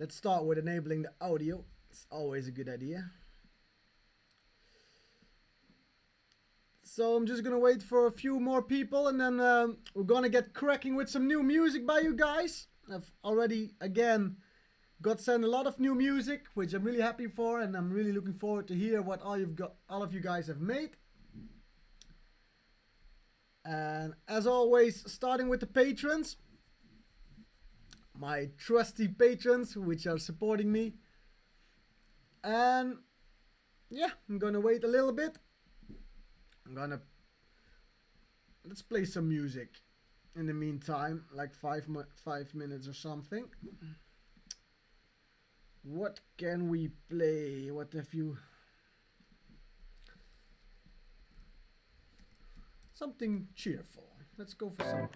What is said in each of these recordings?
let's start with enabling the audio. It's always a good idea. So I'm just gonna wait for a few more people, and then we're gonna get cracking with some new music by you guys. I've already again got sent a lot of new music, which I'm really happy for, and I'm really looking forward to hear what all of you guys have made. And as always, starting with the patrons, my trusty patrons, which are supporting me. And yeah, I'm gonna wait a little bit. Let's play some music in the meantime, like 5 minutes or something. What can we play? What have you? Something cheerful. Let's go for some.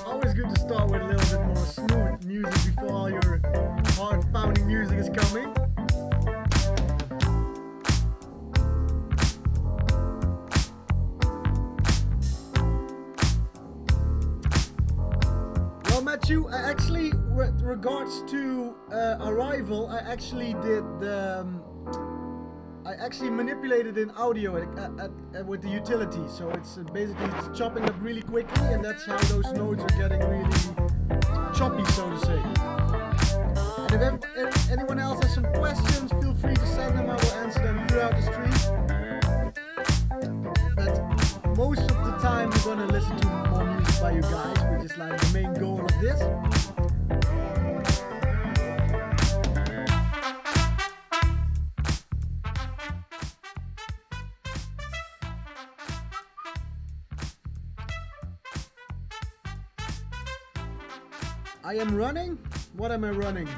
Always good to start with a little bit more smooth music before all your heart-pounding music is coming. Well, Matthew, I actually, with regards to Arrival, I actually did I actually manipulated in audio with the utility, so it's basically chopping up really quickly, and that's how those notes are getting really choppy, so to say. And if anyone else has some questions, feel free to send them. I will answer them throughout the stream. But most of the time, we're gonna listen to more music by you guys, which is like the main goal of this. I am running? What am I running?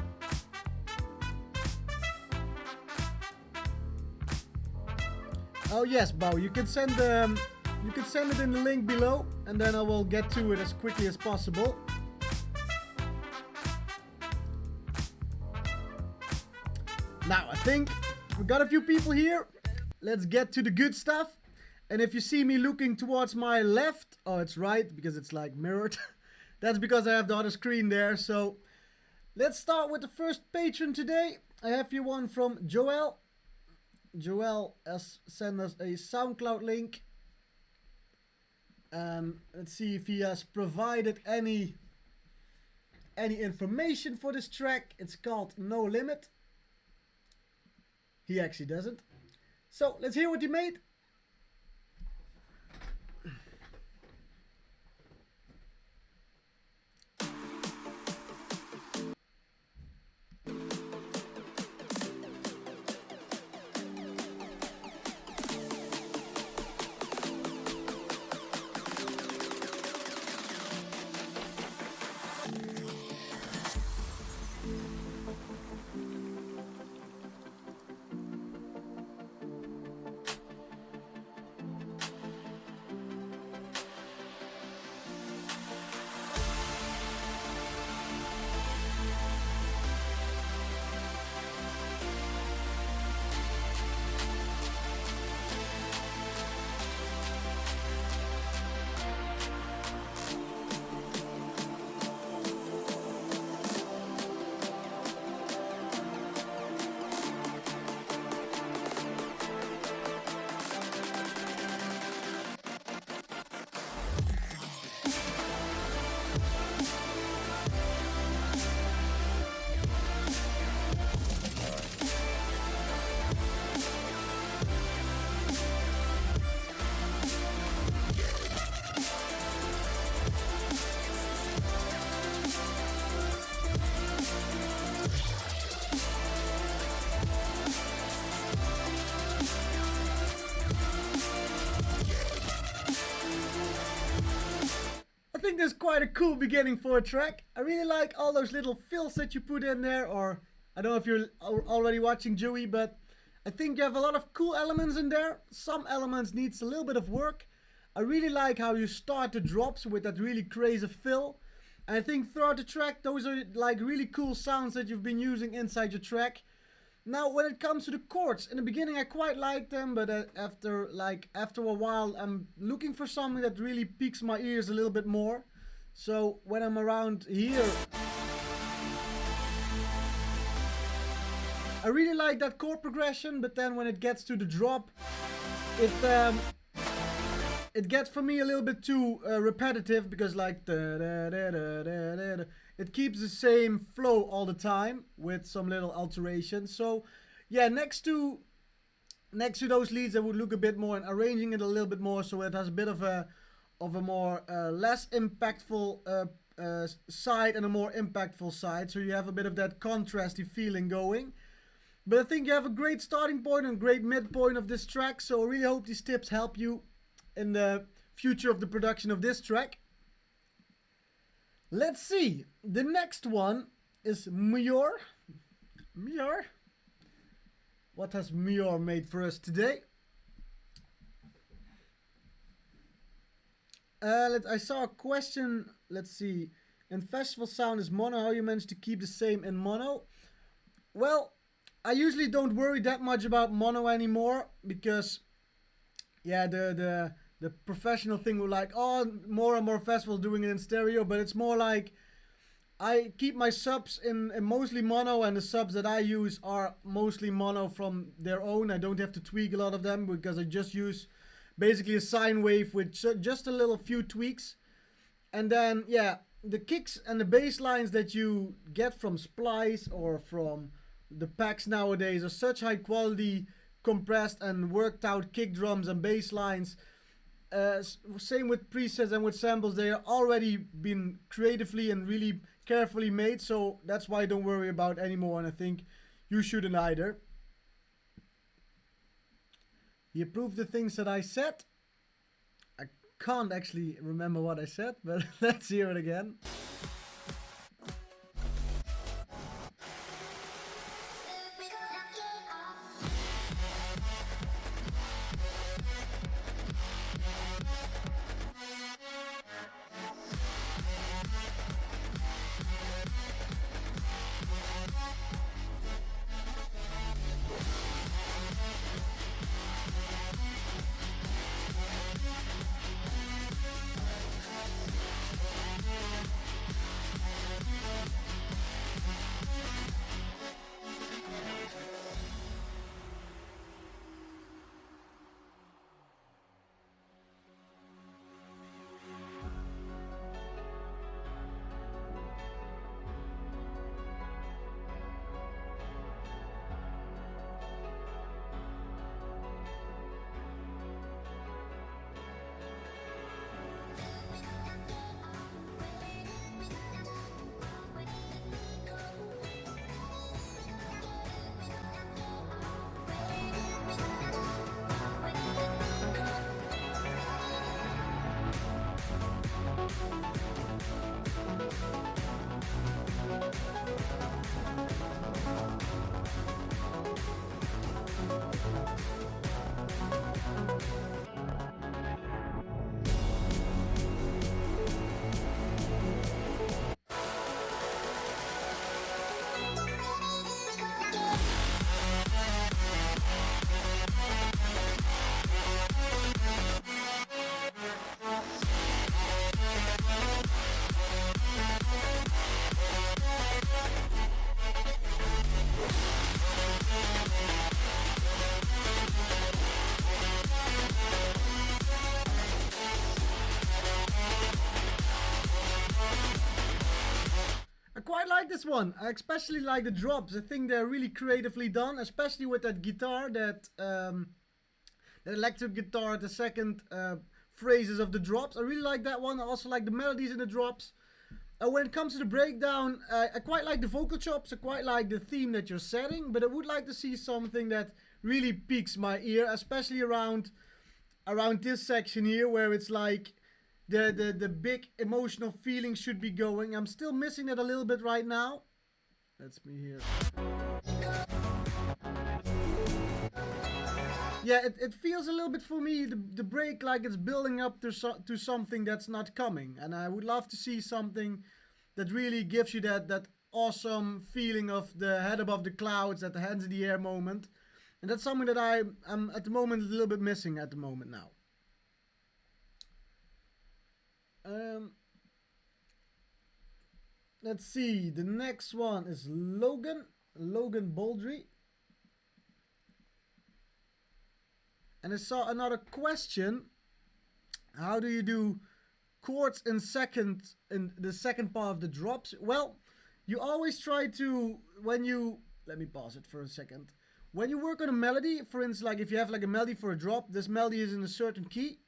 Oh yes, Bo, you can send it in the link below, and then I will get to it as quickly as possible. Now I think we got a few people here. Let's get to the good stuff. And if you see me looking towards my left, oh, it's right because it's like mirrored. That's because I have the other screen there. So let's start with the first patron today. I have here one from Joel. Joel has sent us a SoundCloud link. Let's see if he has provided any information for this track. It's called No Limit. He actually doesn't. So let's hear what he made. I think this is quite a cool beginning for a track. I really like all those little fills that you put in there, or I don't know if you're already watching Joey, but I think you have a lot of cool elements in there. Some elements needs a little bit of work. I really like how you start the drops with that really crazy fill. And I think throughout the track, those are like really cool sounds that you've been using inside your track. Now, when it comes to the chords, in the beginning I quite liked them, but after a while, I'm looking for something that really piques my ears a little bit more. So when I'm around here, I really like that chord progression, but then when it gets to the drop, it gets for me a little bit too repetitive, because like it keeps the same flow all the time with some little alterations. So yeah, next to those leads, I would look a bit more and arranging it a little bit more so it has a bit of a more less impactful side and a more impactful side, so you have a bit of that contrasty feeling going. But I think you have a great starting point and great midpoint of this track, so I really hope these tips help you in the future of the production of this track. Let's see. The next one is Muir. Muir. What has Muir made for us today? I saw a question. Let's see. In festival sound is mono. How you managed to keep the same in mono? Well, I usually don't worry that much about mono anymore, because yeah, the professional thing will like, oh, more and more festivals doing it in stereo, but it's more like I keep my subs in mostly mono, and the subs that I use are mostly mono from their own. I don't have to tweak a lot of them, because I just use basically a sine wave with just a little few tweaks. And then yeah, the kicks and the bass lines that you get from Splice or from the packs nowadays are such high quality, compressed and worked out kick drums and bass lines. Same with presets and with samples, they are already been creatively and really carefully made, so that's why I don't worry about anymore, and I think you shouldn't either. He approved the things that I said. I can't actually remember what I said, but let's hear it again. Like this one, I especially like the drops. I think they're really creatively done, especially with that guitar, that electric guitar at the second phrases of the drops. I really like that one. I also like the melodies in the drops. When it comes to the breakdown, I quite like the vocal chops. I quite like the theme that you're setting, but I would like to see something that really piques my ear, especially around this section here, where it's like the big emotional feeling should be going. I'm still missing that a little bit right now. Let's me here. yeah, it feels a little bit for me, the break, like it's building up to something that's not coming. And I would love to see something that really gives you that awesome feeling of the head above the clouds, at the hands in the air moment. And that's something that I'm at the moment a little bit missing at the moment now. Um, let's see. The next one is Logan Baldry. And I saw another question. How do you do chords in the second part of the drops? Well, you always try to, when you, let me pause it for a second. When you work on a melody, for instance, like if you have like a melody for a drop, this melody is in a certain key.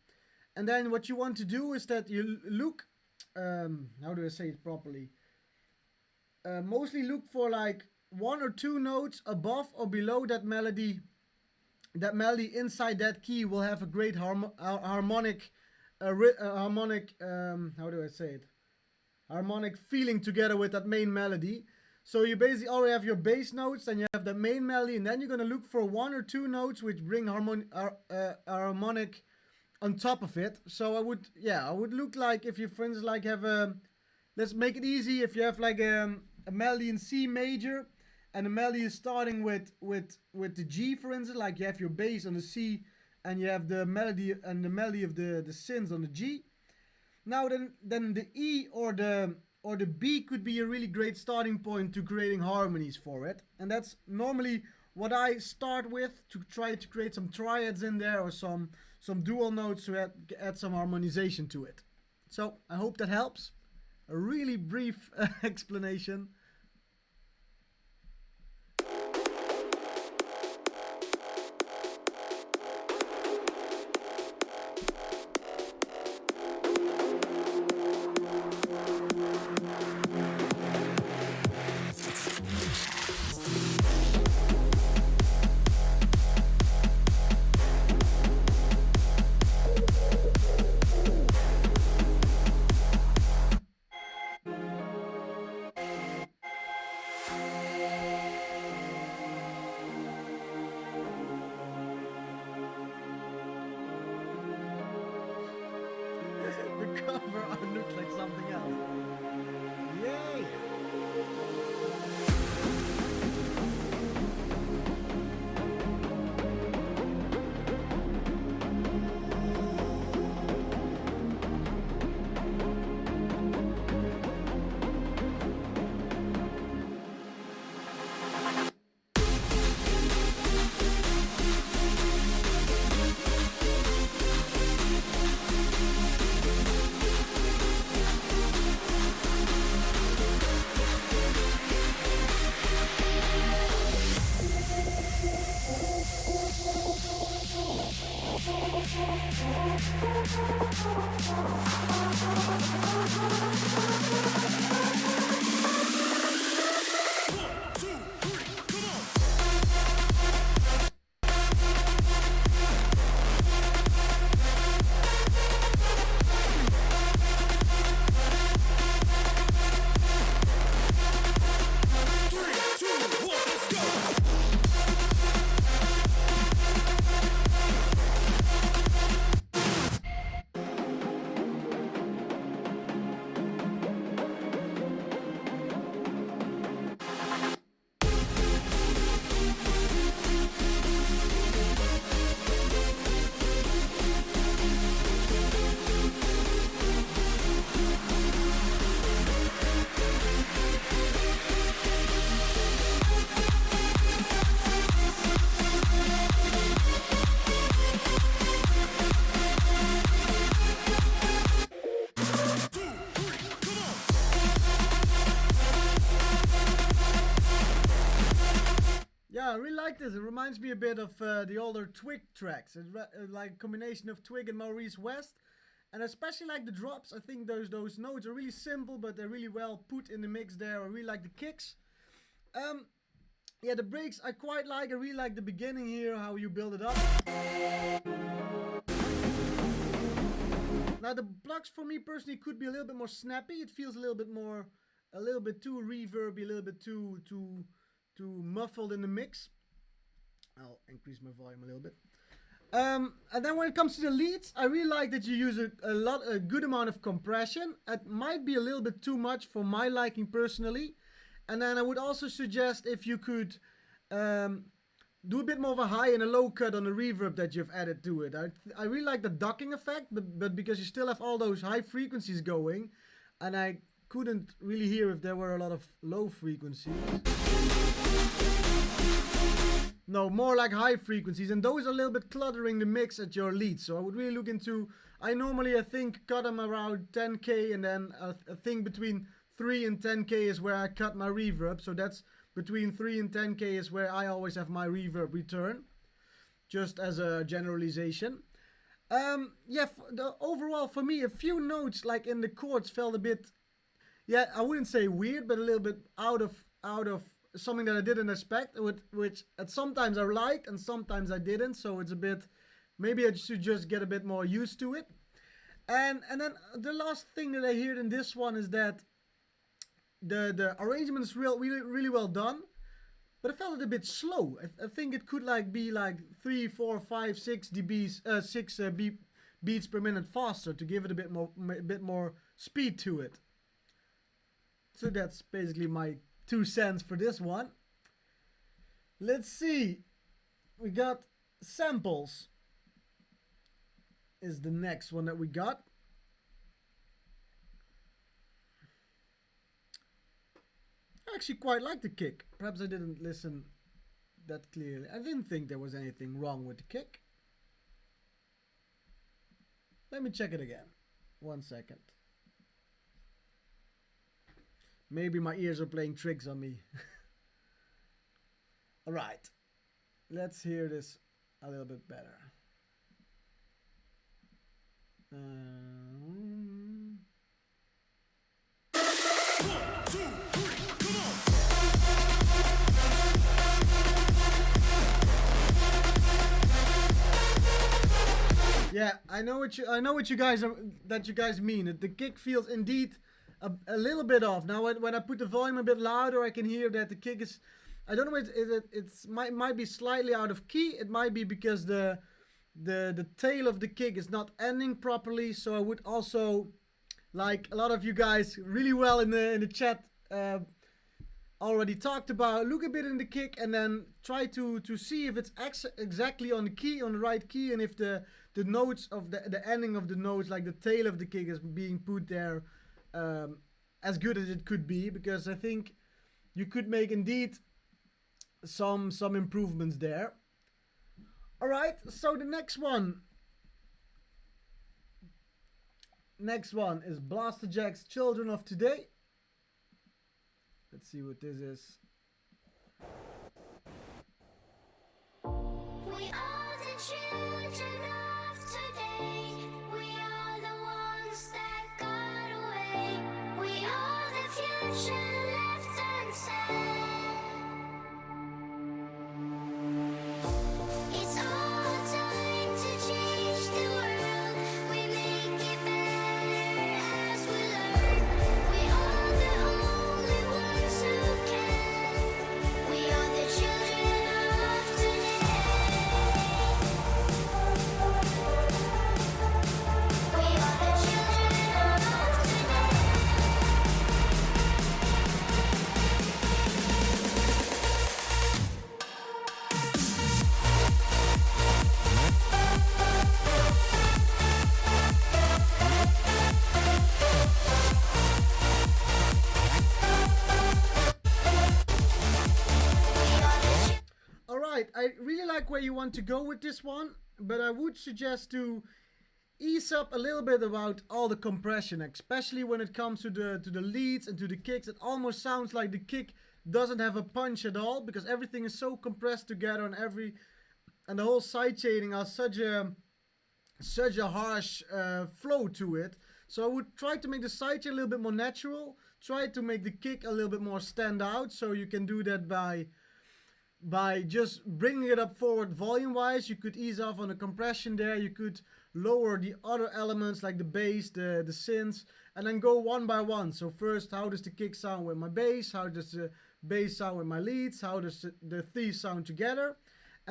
And then what you want to do is that you look, how do I say it properly? Mostly look for like one or two notes above or below that melody. That melody inside that key will have a great harmonic, how do I say it? Harmonic feeling together with that main melody. So you basically already have your bass notes, and you have the main melody, and then you're gonna look for one or two notes which bring harmonic on top of it. So I would look like, if you, for instance, like have a, let's make it easy. If you have like a melody in C major, and the melody is starting with the G, for instance, like you have your bass on the C, and you have the melody of the synths on the G. Now then the E or the B could be a really great starting point to creating harmonies for it. And that's normally what I start with, to try to create some triads in there, or some dual notes to add some harmonization to it. So I hope that helps. A really brief explanation. The cover art looks like something else. Yay! Yeah, I really like this. It reminds me a bit of the older Twig tracks. It's like a combination of Twig and Maurice West. And especially like the drops. I think those notes are really simple, but they're really well put in the mix there. I really like the kicks. Yeah, the breaks I quite like. I really like the beginning here, how you build it up. Now the plugs for me personally could be a little bit more snappy. It feels a little bit too reverby, a little bit too muffled in the mix. I'll increase my volume a little bit. And then when it comes to the leads, I really like that you use a good amount of compression. It might be a little bit too much for my liking personally. And then I would also suggest if you could do a bit more of a high and a low cut on the reverb that you've added to it. I really like the docking effect, but because you still have all those high frequencies going, and I couldn't really hear if there were a lot of low frequencies. No, more like high frequencies, and those are a little bit cluttering the mix at your leads. So I would really look into, I think cut them around 10k, and then I think between 3 and 10k is where I cut my reverb. So that's between 3 and 10k is where I always have my reverb return, just as a generalization. Yeah, overall for me, a few notes like in the chords felt a bit, yeah, I wouldn't say weird, but a little bit out of something that I didn't expect, which at sometimes I liked and sometimes I didn't. So it's a bit, maybe I should just get a bit more used to it. And then the last thing that I heard in this one is that the arrangement is really well done, but I felt it a bit slow. I think it could be 3, 4, 5, 6 dBs, 6 beats per minute faster to give it a bit more speed to it. So that's basically my 2 cents for this one. Let's see. We got samples. Is the next one that we got. I actually quite like the kick. Perhaps I didn't listen that clearly. I didn't think there was anything wrong with the kick. Let me check it again. 1 second. Maybe my ears are playing tricks on me. Alright. Let's hear this a little bit better. Yeah, I know what you guys mean. The kick feels indeed a little bit off. Now when I put the volume a bit louder, I can hear that the kick is, I don't know, it's might be slightly out of key. It might be because the tail of the kick is not ending properly. So I would also, like a lot of you guys really well in the chat already talked about, look a bit in the kick and then try to see if it's exactly on the right key, and if the notes of the ending of the notes, like the tail of the kick, is being put there as good as it could be, because I think you could make indeed some improvements there. Alright, so the next one is Blaster Jack's Children of Today. Let's see what this is. We are the children of today. We are the ones that got away. We are the future left unsaid. It's our time to change the world. We make it better as we learn. We are the only ones who can. We are the children of today. We are the children of today. Alright, I really like where you want to go with this one, but I would suggest to ease up a little bit about all the compression, especially when it comes to the leads and to the kicks. It almost sounds like the kick doesn't have a punch at all, because everything is so compressed together, and the whole side chaining has such a harsh flow to it. So I would try to make the side chain a little bit more natural, try to make the kick a little bit more stand out. So you can do that by just bringing it up forward volume wise. You could ease off on the compression there. You could lower the other elements like the bass, the synths, and then go one by one. So first, how does the kick sound with my bass? How does the bass sound with my leads? How does the three sound together?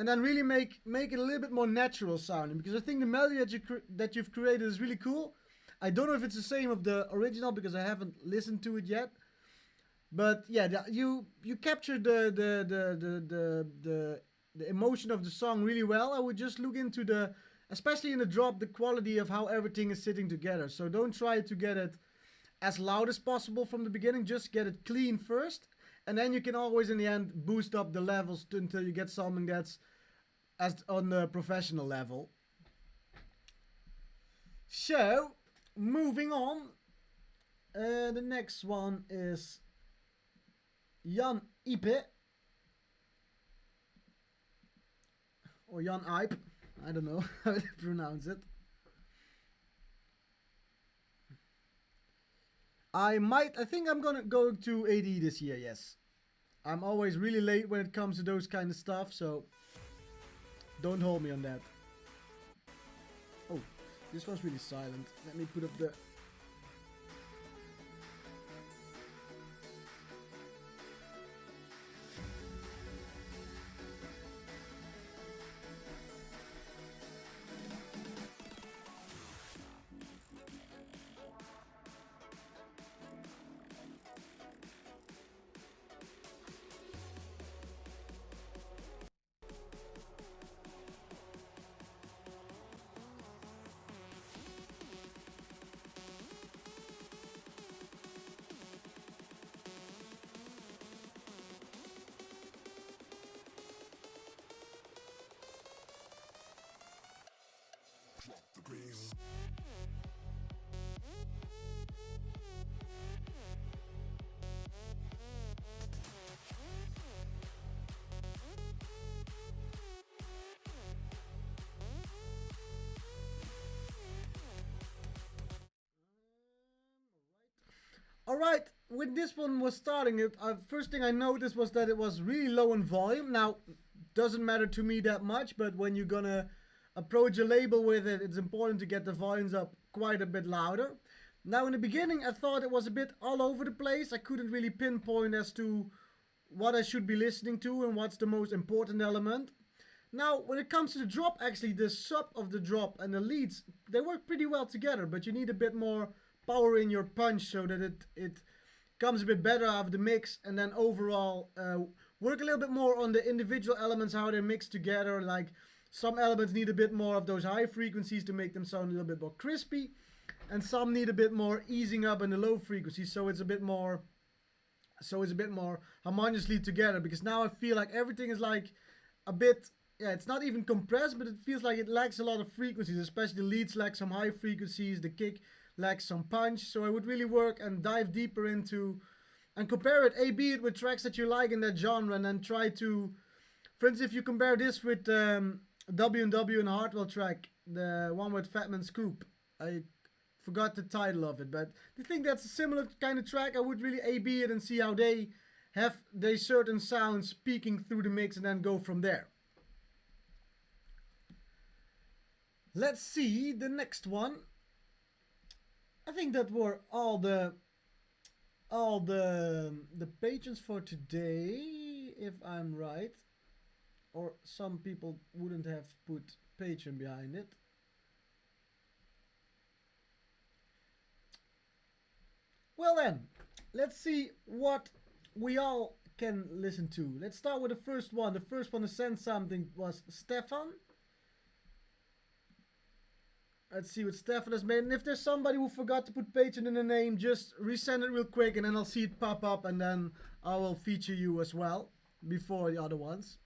and then really make it a little bit more natural sounding, because I think the melody that you've created is really cool. I don't know if it's the same of the original because I haven't listened to it yet. But yeah, you captured the emotion of the song really well. I would just look into especially in the drop, the quality of how everything is sitting together. So don't try to get it as loud as possible from the beginning. Just get it clean first, and then you can always in the end boost up the levels until you get something that's as on the professional level. So moving on, the next one is Jan Ipe, or Jan Ipe, I don't know how to pronounce it. I think I'm gonna go to AD this year, yes. I'm always really late when it comes to those kind of stuff, so don't hold me on that. Oh, this was really silent. Let me put up the... Alright, when this one was starting, first thing I noticed was that it was really low in volume. Now, doesn't matter to me that much, but when you're gonna approach a label with it, it's important to get the volumes up quite a bit louder. Now, in the beginning, I thought it was a bit all over the place. I couldn't really pinpoint as to what I should be listening to and what's the most important element. Now, when it comes to the drop, actually, the sub of the drop and the leads, they work pretty well together, but you need a bit more power in your punch so that it comes a bit better out of the mix, and then overall work a little bit more on the individual elements, how they mix together. Like some elements need a bit more of those high frequencies to make them sound a little bit more crispy, and some need a bit more easing up in the low frequencies, so it's a bit more harmoniously together. Because now I feel like everything is like a bit, yeah, it's not even compressed, but it feels like it lacks a lot of frequencies, especially the leads lack some high frequencies, the kick lacks some punch. So I would really work and dive deeper into and compare it, A/B it with tracks that you like in that genre, and then try to, for instance, if you compare this with W&W and Hartwell track, the one with Fatman Scoop, I forgot the title of it, but I think that's a similar kind of track. I would really A/B it and see how they have their certain sounds peeking through the mix, and then go from there. Let's see the next one. I think that were all the patrons for today, if I'm right. Or some people wouldn't have put patron behind it. Well then, let's see what we all can listen to. Let's start with the first one. The first one to send something was Stefan. Let's see what Stefan has made. And if there's somebody who forgot to put patron in the name, just resend it real quick, and then I'll see it pop up, and then I will feature you as well before the other ones.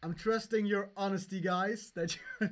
I'm trusting your honesty, guys. That you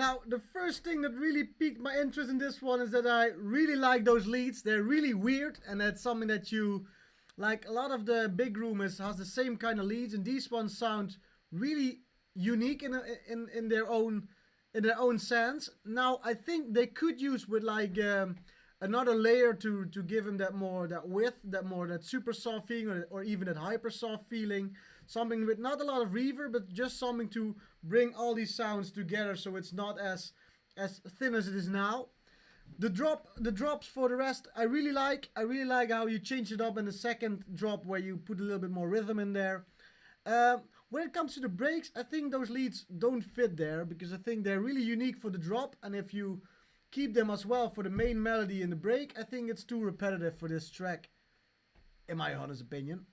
Now, the first thing that really piqued my interest in this one is that I really like those leads. They're really weird, and that's something that you like. A lot of the big room has the same kind of leads, and these ones sound really unique in their own sense. Now, I think they could use with like another layer to give them that width, that super soft feeling, or even that hyper soft feeling. Something with not a lot of reverb, but just something to bring all these sounds together, so it's not as thin as it is now. The drops for the rest, I really like. I really like how you change it up in the second drop, where you put a little bit more rhythm in there. When it comes to the breaks, I think those leads don't fit there, because I think they're really unique for the drop, and if you keep them as well for the main melody in the break, I think it's too repetitive for this track, in my honest opinion.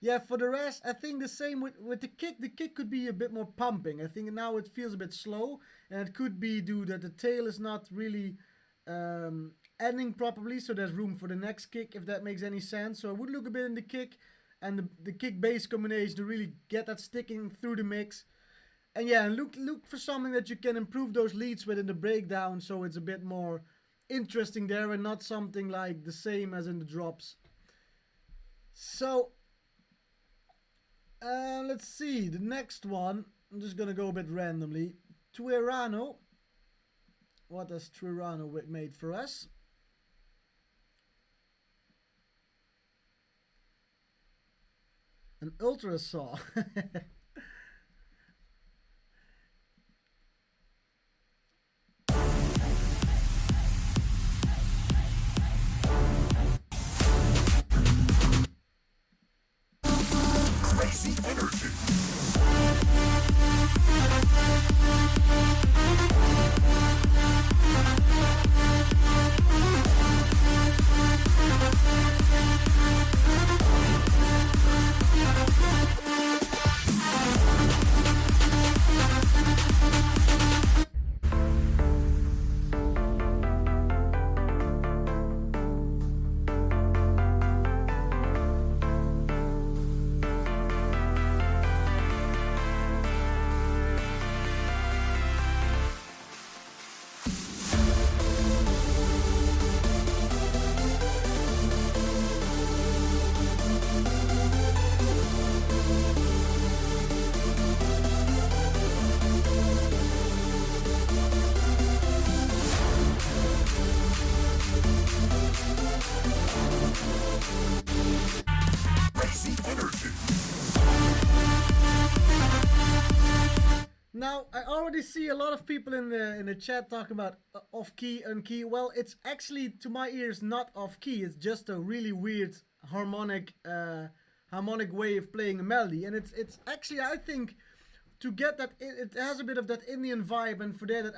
Yeah, for the rest, I think the same with the kick. The kick could be a bit more pumping. I think now it feels a bit slow, and it could be due that the tail is not really ending properly, so there's room for the next kick, if that makes any sense. So I would look a bit in the kick and the kick bass combination to really get that sticking through the mix. And yeah, look for something that you can improve those leads with in the breakdown, so it's a bit more interesting there and not something like the same as in the drops. So let's see, the next one, I'm just gonna go a bit randomly. Tuerano. What has Tuerano made for us? An ultra saw. Crazy energy. Now, I already see a lot of people in the chat talking about off key, on key. Well, it's actually to my ears not off key. It's just a really weird harmonic way of playing a melody, and it's actually, I think, to get that, it has a bit of that Indian vibe, and for that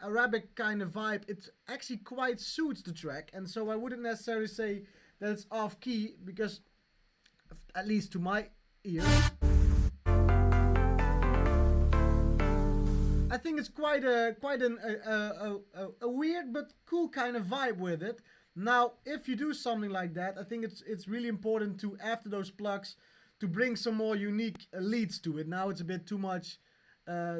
Arabic kind of vibe, it actually quite suits the track. And so I wouldn't necessarily say that it's off key, because at least to my ears, I think it's quite a weird but cool kind of vibe with it. Now, if you do something like that, I think it's really important to, after those plugs, to bring some more unique leads to it. Now it's a bit too much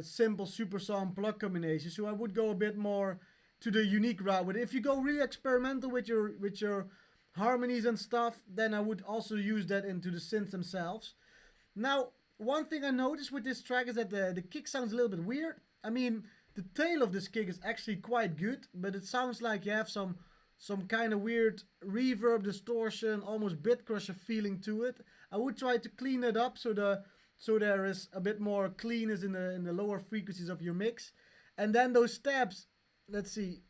simple super song plug combination, so I would go a bit more to the unique route with it. If you go really experimental with your harmonies and stuff, then I would also use that into the synths themselves. Now, one thing I noticed with this track is that the kick sounds a little bit weird. I mean, the tail of this kick is actually quite good, but it sounds like you have some kind of weird reverb, distortion, almost bit crusher feeling to it. I would try to clean it up so there is a bit more cleanness in the lower frequencies of your mix. And then those stabs, let's see.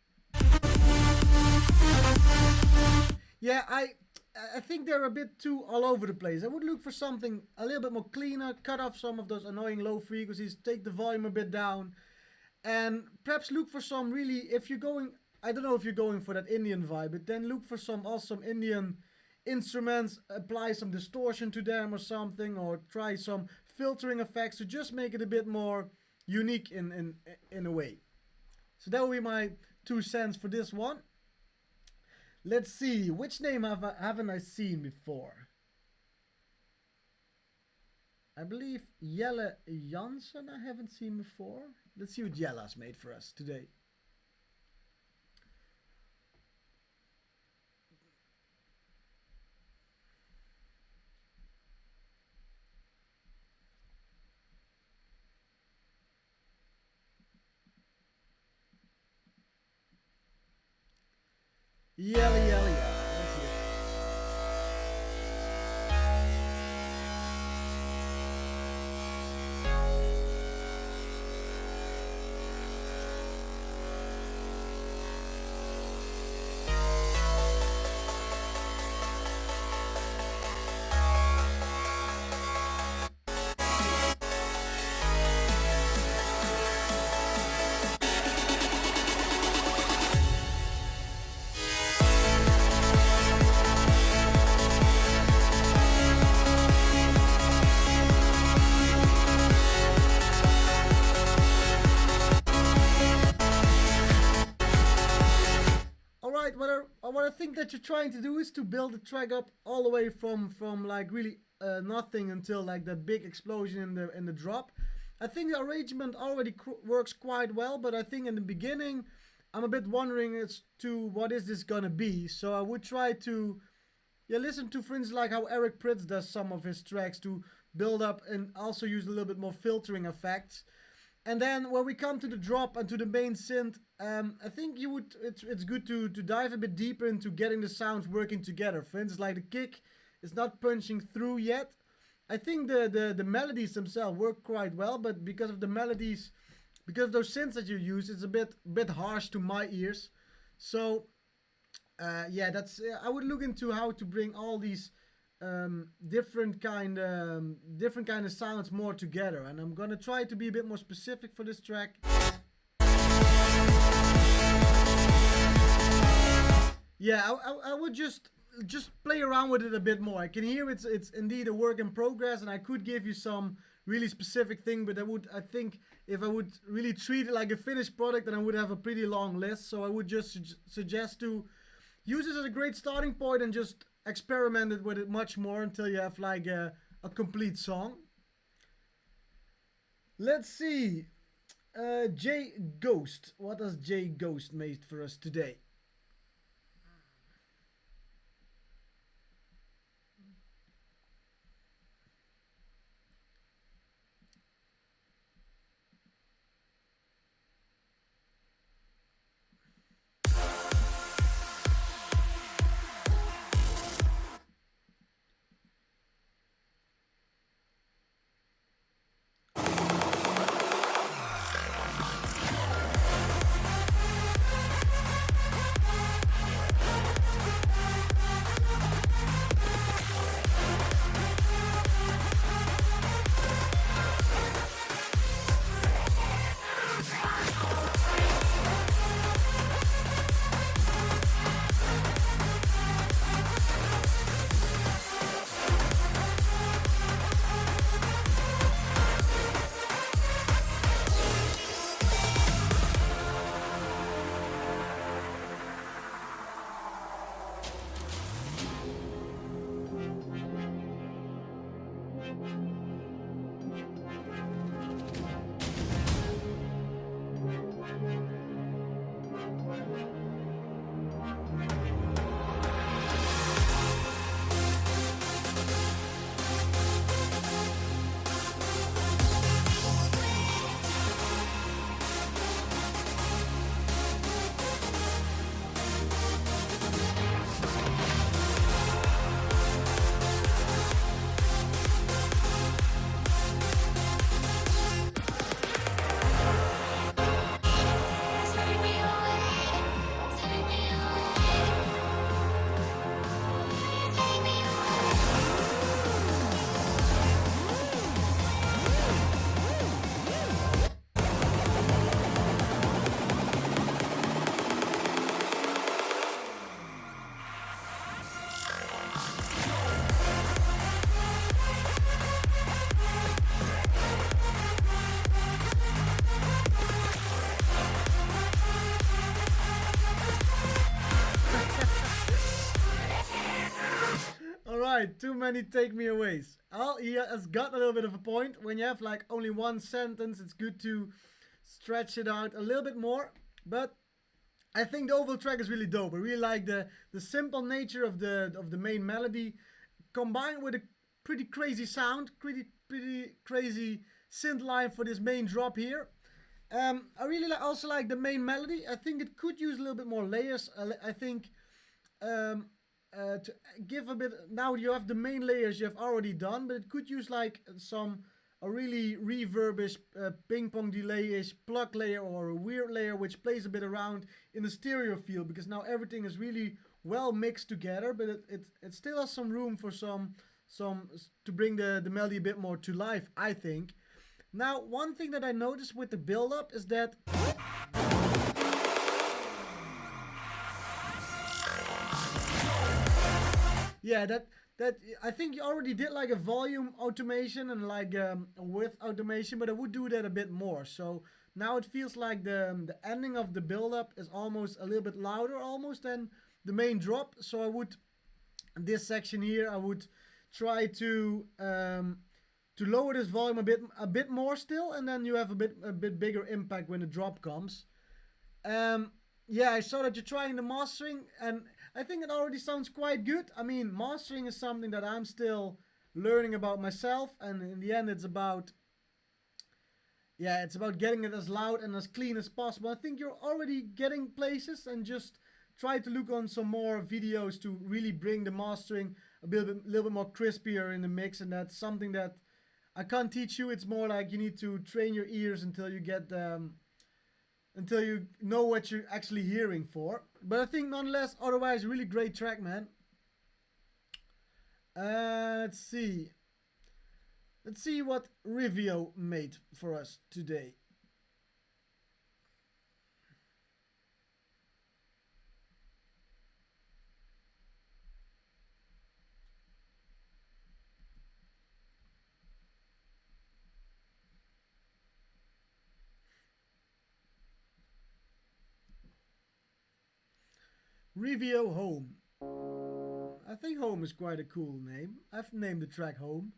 Yeah, I think they're a bit too all over the place. I would look for something a little bit more cleaner, cut off some of those annoying low frequencies, take the volume a bit down, and perhaps look for some really, if you're going, I don't know if you're going for that Indian vibe, but then look for some awesome Indian instruments, apply some distortion to them or something, or try some filtering effects to just make it a bit more unique in a way. So that will be my 2 cents for this one. Let's see, which name haven't I seen before? I believe Jelle Jansen I haven't seen before. Let's see what Jella's made for us today. Yelly, yelly, yelly. Let's see it. Alright, what I think that you're trying to do is to build the track up all the way from like really nothing until like that big explosion in the drop. I think the arrangement already works quite well, but I think in the beginning I'm a bit wondering as to what is this gonna be. So I would try to listen to, for instance, like how Eric Prydz does some of his tracks to build up and also use a little bit more filtering effects. And then when we come to the drop and to the main synth, I think it's good to dive a bit deeper into getting the sounds working together. For instance, like the kick is not punching through yet. I think the melodies themselves work quite well, but because of the melodies, because of those synths that you use, it's a bit harsh to my ears. So yeah, that's I would look into how to bring all these different kind of sounds more together, and I'm gonna try to be a bit more specific for this track. Yeah, I would just play around with it a bit more. I can hear it's indeed a work in progress, and I could give you some really specific thing, but I think if I would really treat it like a finished product, then I would have a pretty long list. So I would just suggest to use this as a great starting point and just experiment with it much more until you have like a complete song. Let's see. J Ghost. What has J Ghost made for us today? right, too many take me aways. Well, he has got a little bit of a point. When you have like only one sentence, it's good to stretch it out a little bit more. But I think the overall track is really dope. I really like the simple nature of the main melody, combined with a pretty crazy sound, pretty crazy synth line for this main drop here. I really also like the main melody. I think it could use a little bit more layers. I think um, to give a bit. Now you have the main layers you have already done, but it could use like some a really reverbish, ping pong delay-ish pluck layer or a weird layer which plays a bit around in the stereo field, because now everything is really well mixed together, but it still has some room for some to bring the melody a bit more to life, I think. Now, one thing that I noticed with the build-up is that yeah, that I think you already did like a volume automation and like a width automation, but I would do that a bit more. So now it feels like the ending of the build-up is almost a little bit louder almost than the main drop. So I would, this section here, I would try to lower this volume a bit more still, and then you have a bit bigger impact when the drop comes. Yeah, I saw that you're trying the mastering, and I think it already sounds quite good. I mean, mastering is something that I'm still learning about myself, and in the end, it's about it's about getting it as loud and as clean as possible. I think you're already getting places, and just try to look on some more videos to really bring the mastering a little bit more crispier in the mix, and that's something that I can't teach you. It's more like you need to train your ears until you get until you know what you're actually hearing for. But I think nonetheless, otherwise, really great track, man. Let's see. Let's see what Rivio made for us today. Rivio Home. I think Home is quite a cool name. I've named the track Home.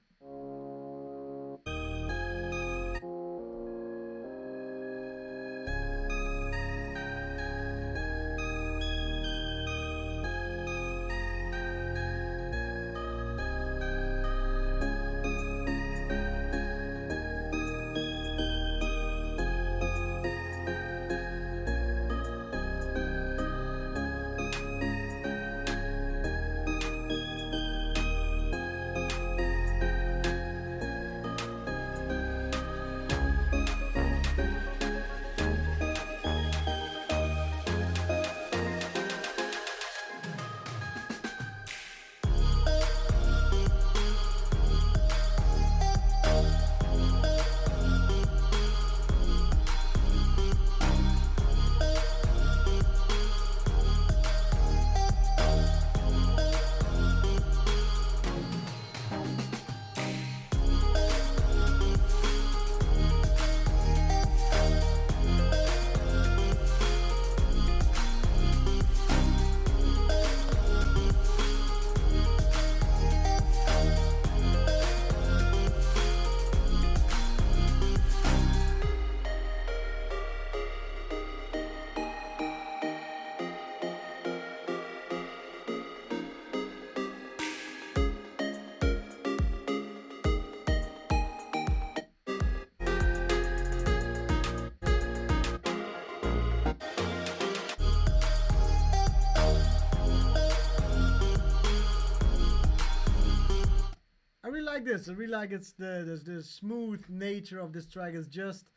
I really like this. I really like the smooth nature of this track. It's just,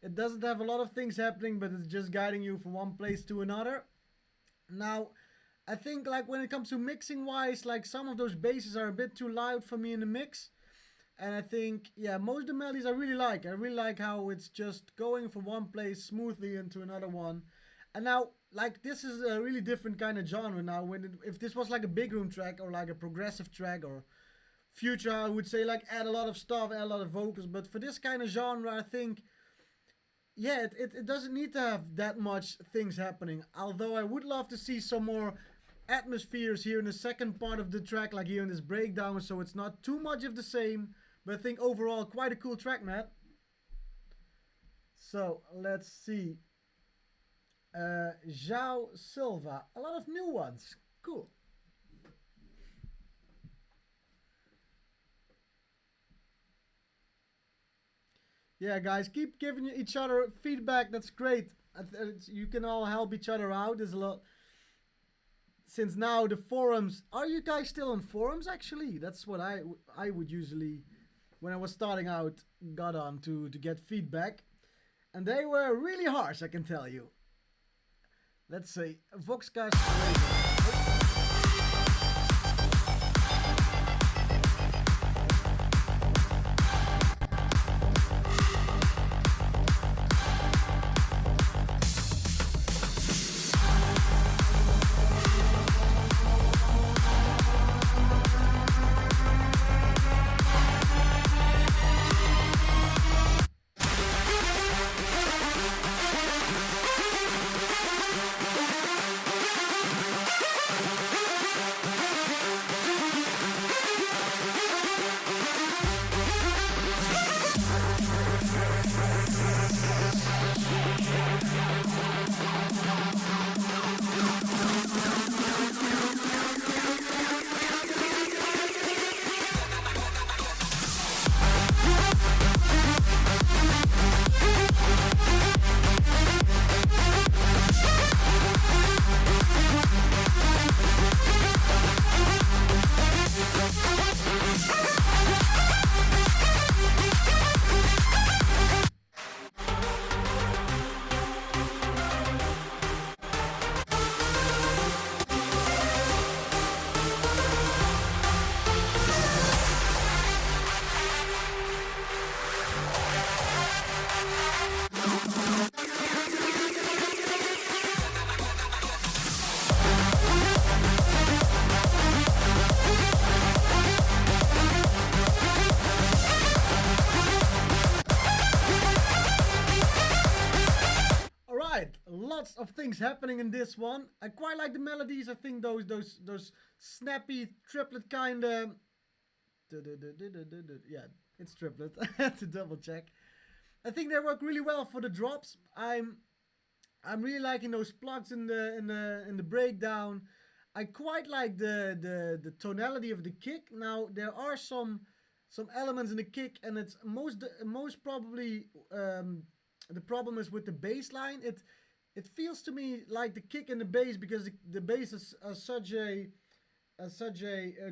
it doesn't have a lot of things happening, but it's just guiding you from one place to another. Now, I think like when it comes to mixing wise, like some of those basses are a bit too loud for me in the mix. And I think, yeah, most of the melodies I really like. I really like how it's just going from one place smoothly into another one. And now, like, this is a really different kind of genre now. If this was like a big room track or like a progressive track or future, I would say like add a lot of stuff, add a lot of vocals. But for this kind of genre, I think, yeah, it doesn't need to have that much things happening. Although I would love to see some more atmospheres here in the second part of the track, like here in this breakdown, so it's not too much of the same. But I think overall, quite a cool track, man. So let's see. João Silva, a lot of new ones. Cool. Yeah, guys, keep giving each other feedback. That's great. You can all help each other out. There's a lot. Since now the forums, are you guys still on forums? Actually, that's what I would usually, when I was starting out, got on to get feedback, and they were really harsh. I can tell you. Let's say Voxcast. Lots of things happening in this one. I quite like the melodies. I think those snappy triplet kind of. Yeah, it's triplet. I had to double check. I think they work really well for the drops. I'm really liking those plugs in the breakdown. I quite like the tonality of the kick. Now there are some elements in the kick, and it's most probably the problem is with the bass line. It feels to me like the kick and the bass, because the bass is such a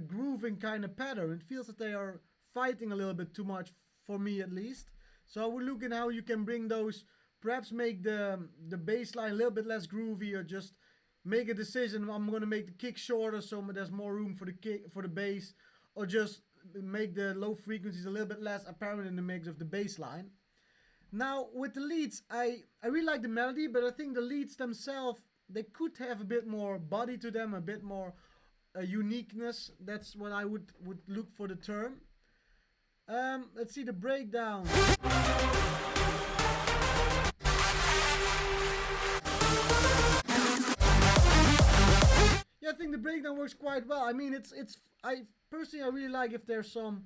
grooving kind of pattern. It feels that they are fighting a little bit too much, for me at least. So I would look at how you can bring those, perhaps make the bass line a little bit less groovy, or just make a decision. I'm going to make the kick shorter so there's more room for the bass, or just make the low frequencies a little bit less apparent in the mix of the bass line. Now, with the leads, I really like the melody, but I think the leads themselves, they could have a bit more body to them, a bit more uniqueness. That's what I would look for the term. Let's see the breakdown. Yeah, I think the breakdown works quite well. I mean, I personally really like if there's some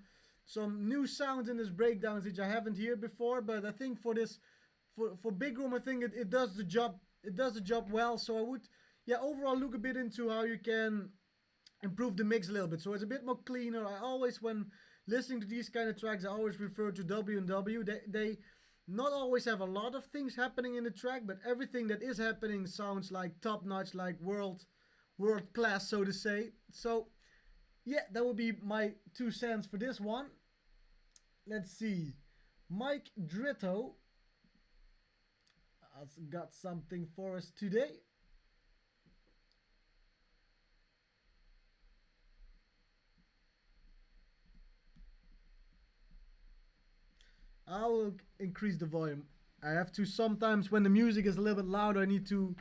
new sounds in this breakdown which I haven't heard before, but I think for big room, I think it does the job. It does the job well. So I would, yeah, overall look a bit into how you can improve the mix a little bit, so it's a bit more cleaner. I always, when listening to these kind of tracks, I always refer to W&W. They not always have a lot of things happening in the track, but everything that is happening sounds like top notch, like world class, so to say. So yeah, that would be my 2 cents for this one. Let's see. Mike Dritto has got something for us today. I will increase the volume. I have to sometimes, when the music is a little bit louder, I need to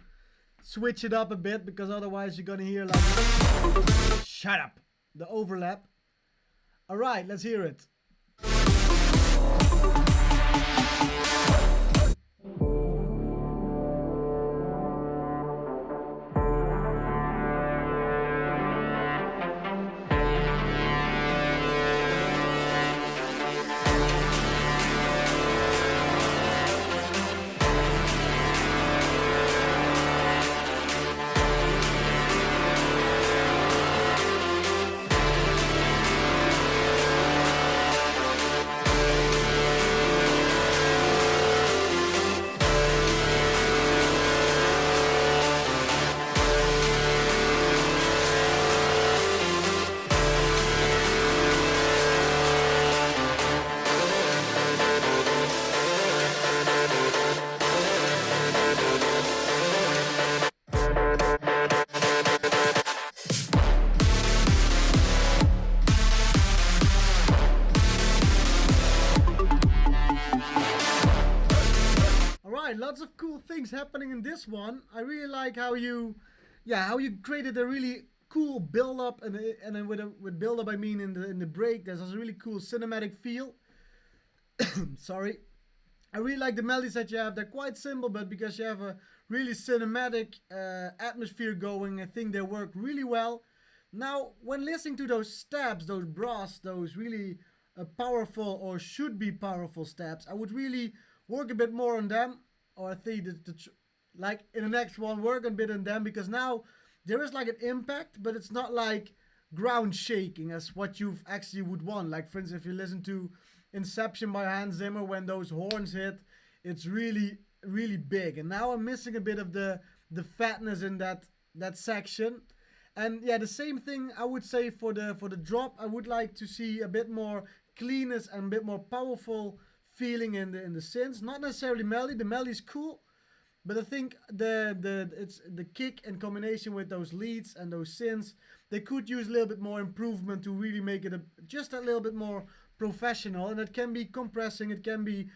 switch it up a bit, because otherwise you're gonna hear like, shut up, the overlap. All right, let's hear it. right, lots of cool things happening in this one. I really like how you created a really cool build up, and then with build up I mean in the break. There's a really cool cinematic feel. Sorry. I really like the melodies that you have. They're quite simple, but because you have a really cinematic atmosphere going, I think they work really well. Now, when listening to those stabs, those brass, those really powerful or should be powerful stabs, I would really work a bit more on them. Or I think like in the next one, work a bit on them because now there is like an impact, but it's not like ground shaking as what you actually would want. Like for instance, if you listen to Inception by Hans Zimmer, when those horns hit, it's really big. And now I'm missing a bit of the fatness in that section. And yeah, the same thing I would say for the drop. I would like to see a bit more cleanness and a bit more powerful feeling in the synths. Not necessarily melody. The melody is cool, but I think it's the kick in combination with those leads and those synths. They could use a little bit more improvement to really make it just a little bit more professional. And it can be compressing. It can be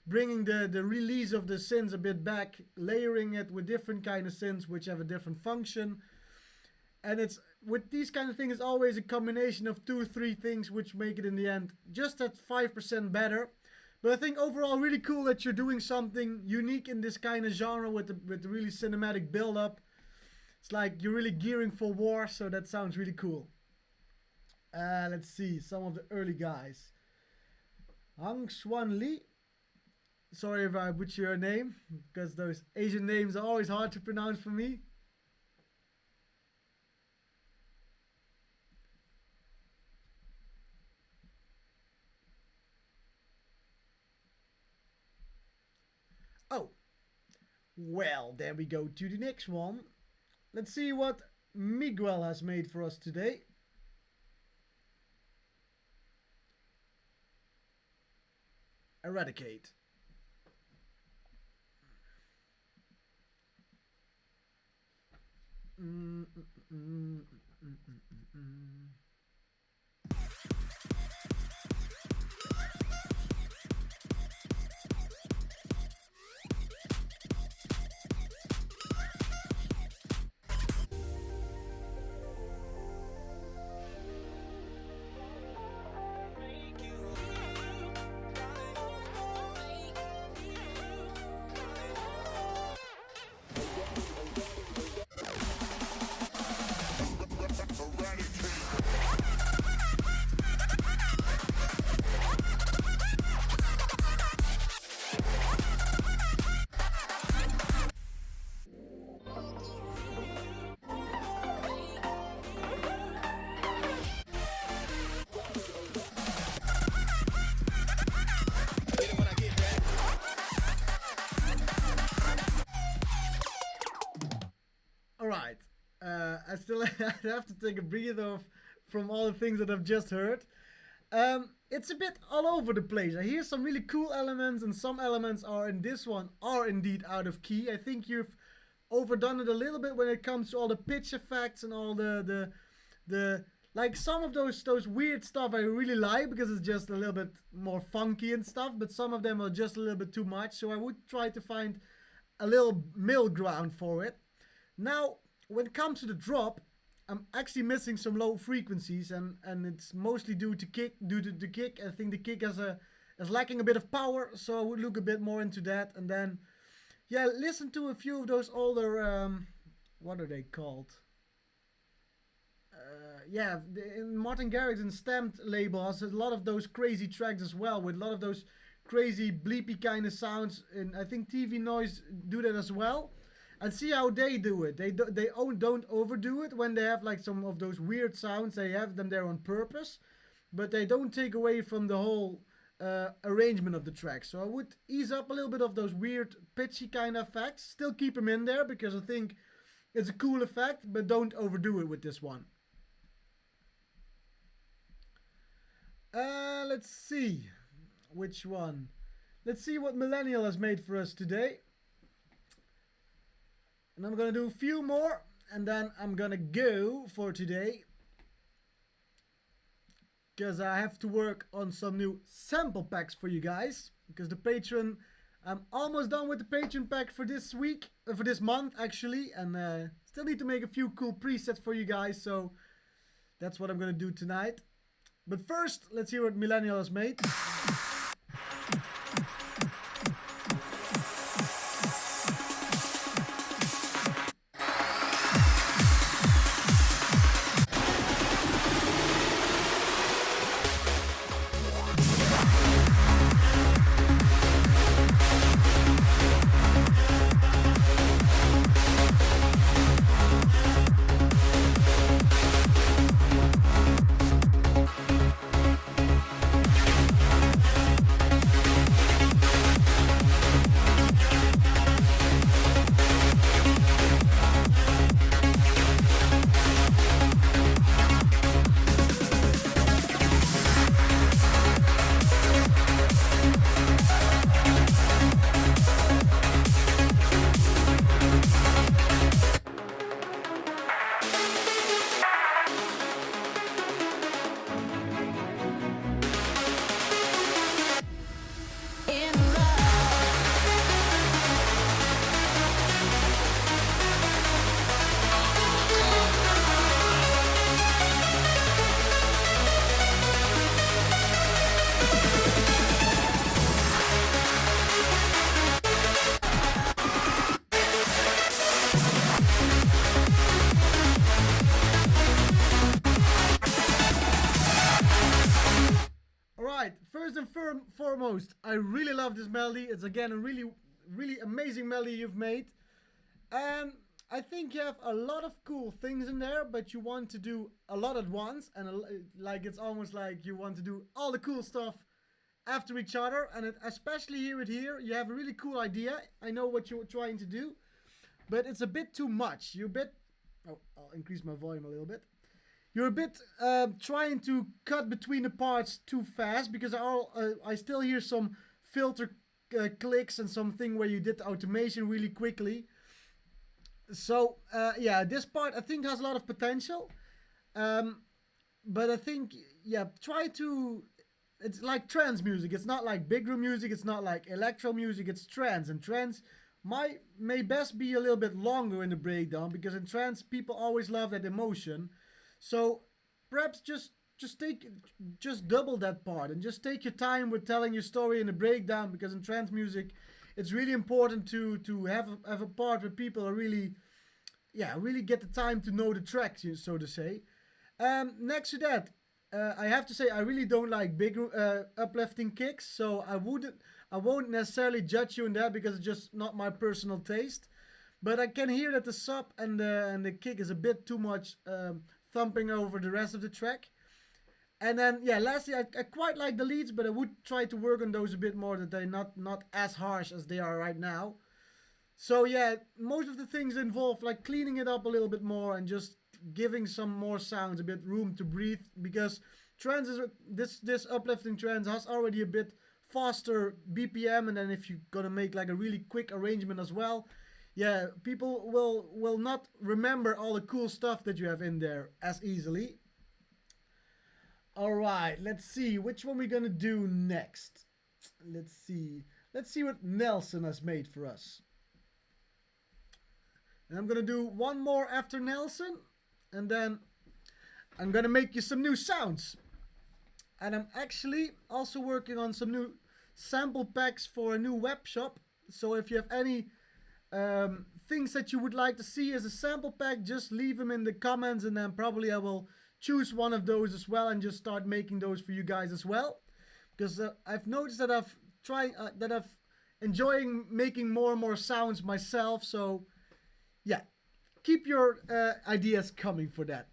bringing the release of the synths a bit back, layering it with different kind of synths which have a different function. And it's with these kind of things, it's always a combination of 2 or 3 things which make it in the end just at 5% better. But I think overall really cool that you're doing something unique in this kind of genre with the really cinematic build up. It's like you're really gearing for war, so that sounds really cool. Let's see some of the early guys. Husman Lee. Sorry if I butcher your name, because those Asian names are always hard to pronounce for me. Oh, well, there we go to the next one. Let's see what Miguel has made for us today. Eradicate. Alright, I still have to take a breather from all the things that I've just heard. It's a bit all over the place. I hear some really cool elements, and some elements are in this one are indeed out of key. I think you've overdone it a little bit when it comes to all the pitch effects and all the like some of those weird stuff I really like because it's just a little bit more funky and stuff, but some of them are just a little bit too much. So I would try to find a little middle ground for it. Now, when it comes to the drop, I'm actually missing some low frequencies, and it's mostly due to the kick. I think the kick is lacking a bit of power, so I would look a bit more into that. And then, yeah, listen to a few of those older, what are they called? Yeah, in Martin Garrix's Stamped label has a lot of those crazy tracks as well, with a lot of those crazy bleepy kind of sounds. And I think TV Noise do that as well. And see how they do it. They don't overdo it when they have like some of those weird sounds. They have them there on purpose, but they don't take away from the whole arrangement of the track. So I would ease up a little bit of those weird pitchy kind of effects. Still keep them in there because I think it's a cool effect, but don't overdo it with this one. Let's see which one. Let's see what Millennial has made for us today. And I'm gonna do a few more, and then I'm gonna go for today, because I have to work on some new sample packs for you guys, because the patron I'm almost done with the Patreon pack for this week, for this month actually, and still need to make a few cool presets for you guys, so that's what I'm gonna do tonight. But first, let's hear what Millennial has made. In love. Alright, first and foremost, I really love this melody. It's again a really amazing melody you've made. And I think you have a lot of cool things in there, but you want to do a lot at once, and like it's almost like you want to do all the cool stuff after each other. And especially here, you have a really cool idea. I know what you're trying to do, but it's a bit too much. You're a bit. Oh, I'll increase my volume a little bit. You're a bit trying to cut between the parts too fast, because I still hear some filter clicks and something where you did the automation really quickly. So yeah, this part I think has a lot of potential, but I think try to. It's like trance music. It's not like big room music. It's not like electro music. It's trance, and trance may best be a little bit longer in the breakdown, because in trance people always love that emotion. So perhaps just double that part and just take your time with telling your story in the breakdown, because in trance music it's really important to have a part where people are really get the time to know the tracks, so to say. Next to that, I have to say I really don't like big uplifting kicks, so I won't necessarily judge you in that, because it's just not my personal taste. But I can hear that the sub and the kick is a bit too much thumping over the rest of the track. And then lastly, I quite like the leads, but I would try to work on those a bit more, that they're not as harsh as they are right now. So yeah, most of the things involve like cleaning it up a little bit more and just giving some more sounds a bit room to breathe, because trance is this uplifting trance has already a bit faster BPM, and then if you're gonna make like a really quick arrangement as well, yeah, people will not remember all the cool stuff that you have in there as easily. Alright, let's see which one we're gonna do next. Let's see what Nelson has made for us. And I'm gonna do one more after Nelson, and then I'm gonna make you some new sounds. And I'm actually also working on some new sample packs for a new web shop. So if you have any things that you would like to see as a sample pack, just leave them in the comments, and then probably I will choose one of those as well and just start making those for you guys as well, because I've noticed that I've enjoying making more and more sounds myself. So yeah, keep your ideas coming for that.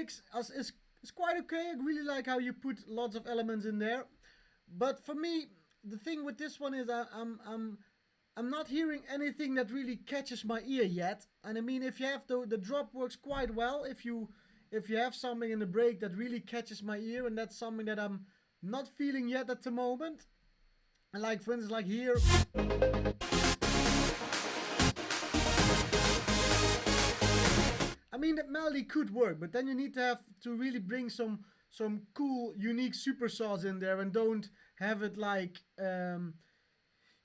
mix is quite okay. I really like how you put lots of elements in there. But for me, the thing with this one is I'm not hearing anything that really catches my ear yet. And I mean, if you have the drop works quite well. If you have something in the break that really catches my ear, and that's something that I'm not feeling yet at the moment. And like for instance, like here. I mean, that melody could work, but then you need to have to really bring some cool, unique super saws in there, and don't have it like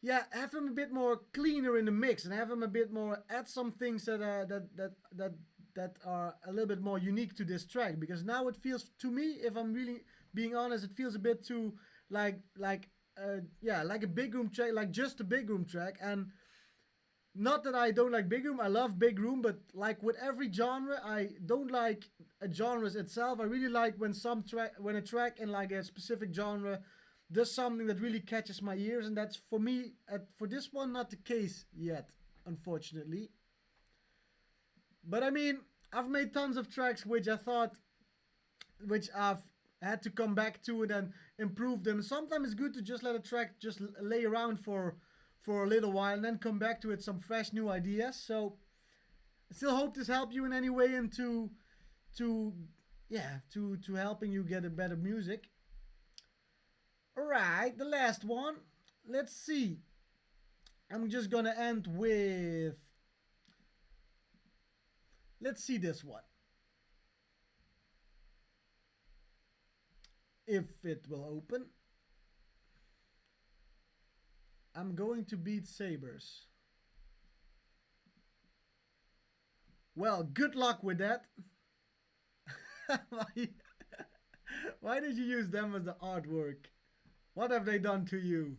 yeah, have them a bit more cleaner in the mix, and have them a bit more add some things that that are a little bit more unique to this track. Because now it feels to me, if I'm really being honest, it feels a bit too like yeah, like a big room track, like just a big room track. And not that I don't like big room, I love big room, but like with every genre, I don't like a genre itself. I really like when when a track in like a specific genre does something that really catches my ears, and that's for me for this one not the case yet, unfortunately. But I mean, I've made tons of tracks which I thought, which I've had to come back to and then improve them. Sometimes it's good to just let a track just lay around for a little while and then come back to it some fresh new ideas. So I still hope this helped you in any way into to yeah to helping you get a better music. Alright, the last one. Let's see. I'm just gonna end with, let's see this one. If it will open. I'm going to beat Sabers. Well, good luck with that. Why did you use them as the artwork? What have they done to you?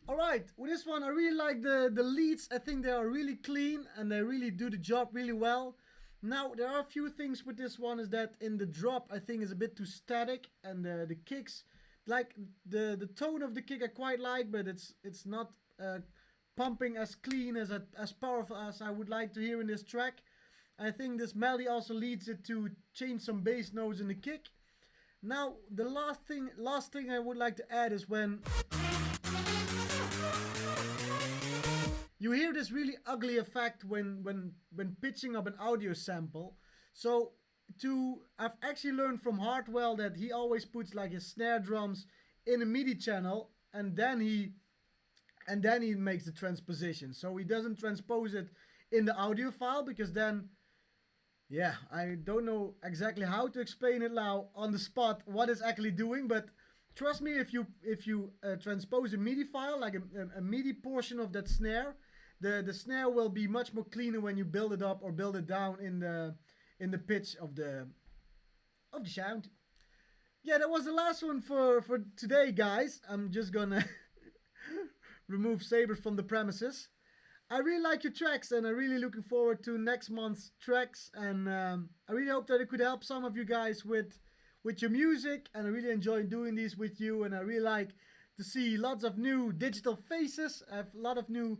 Alright, with this one I really like the leads. I think they are really clean and they really do the job really well. Now there are a few things with this one, is that in the drop I think is a bit too static, and the kicks, like the tone of the kick I quite like, but it's not pumping as clean as powerful as I would like to hear in this track. I think this melody also leads it to change some bass notes in the kick. Now the last thing I would like to add is when you hear this really ugly effect when pitching up an audio sample. So I've actually learned from Hartwell that he always puts like his snare drums in a MIDI channel, and then he makes the transposition. So he doesn't transpose it in the audio file, because then, yeah, I don't know exactly how to explain it now on the spot what it's actually doing, but trust me, if you transpose a MIDI file, like a MIDI portion of that snare, the snare will be much more cleaner when you build it up or build it down in the pitch of the sound. Yeah, that was the last one for today, guys. I'm just gonna remove Sabers from the premises. I really like your tracks, and I'm really looking forward to next month's tracks. And I really hope that it could help some of you guys with your music. And I really enjoy doing these with you. And I really like to see lots of new digital faces. I have a lot of new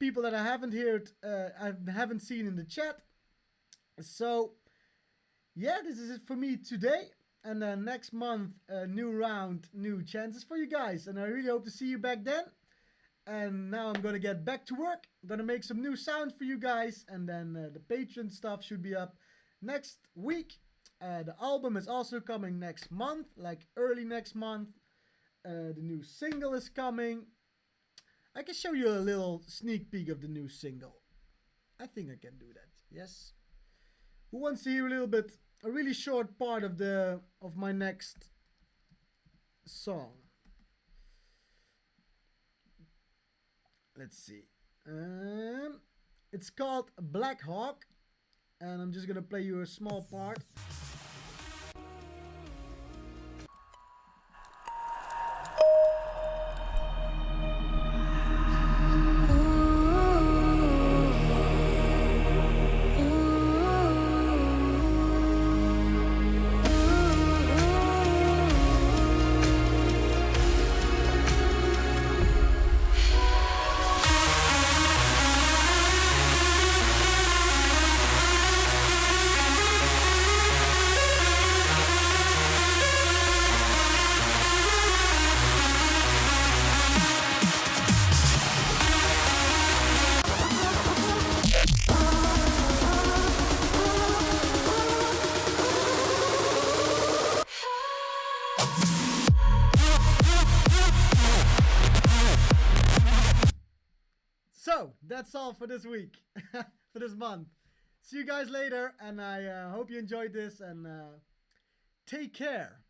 people that I haven't seen in the chat. So yeah, this is it for me today. And then next month, new round, new chances for you guys. And I really hope to see you back then. And now I'm gonna get back to work. I'm gonna make some new sounds for you guys, and then the Patreon stuff should be up next week. The album is also coming next month, like early next month. The new single is coming. I can show you a little sneak peek of the new single. I think I can do that. Yes. Who wants to hear a really short part of my next song. Let's see. It's called Black Hawk, and I'm just gonna play you a small part. So that's all for this week, for this month. See you guys later, and I hope you enjoyed this, and take care.